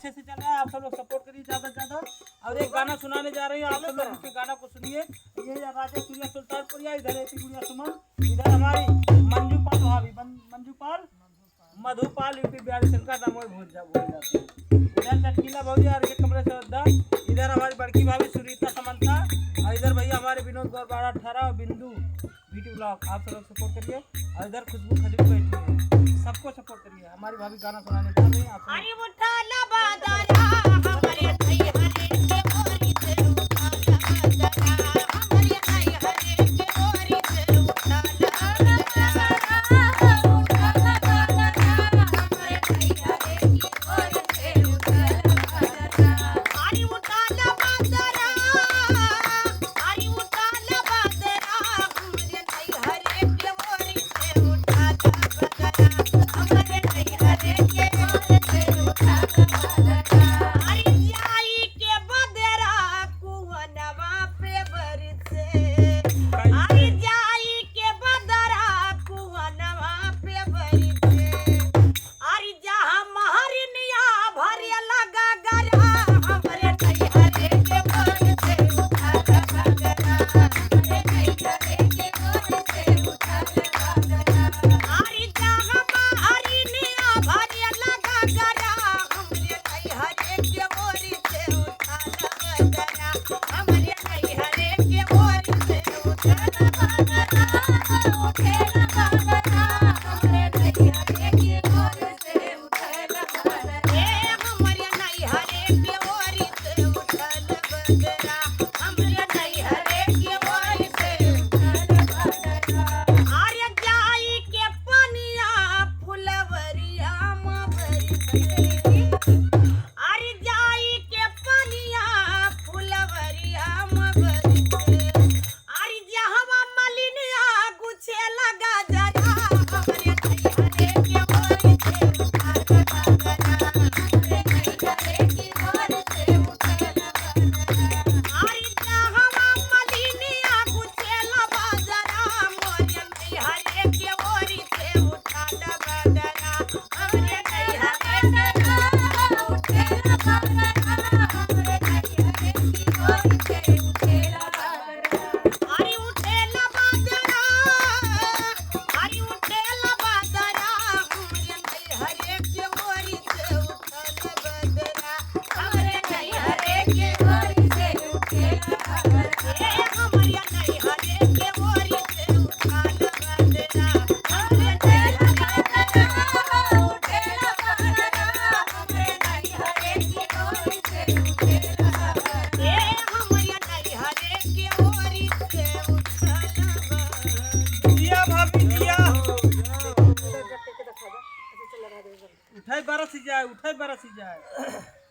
अच्छे से चल रहा है। आप सब लोग सपोर्ट करिए ज़्यादा से ज़्यादा। और एक गाना सुनाने जा रही हूँ, आप सब लोग उसके गाना को सुनिए। ये राजा सूर्या सुल्तानपुरिया, इधर है गुड़िया सुमन, इधर हमारी मंजूपाल भाभी, मंजूपाल मधुपाल, यूपी बिहार का नाम भूल जाते हैं। इधर चटकीला भौजी और कमरे से उद्दा, इधर हमारी बड़की भाभी सुरीता समंता, और इधर भैया हमारे विनोद गौर 12-18 बिंदु ब्यूटी ब्लॉग। आप सब लोग सपोर्ट करिए। और इधर खुशबू खजूर बैठी है, सबको सपोर्ट करिए। हमारी भाभी गाना सुनाने जा रही है। आप उठाई बरस जाए, उठाई बरस जाए।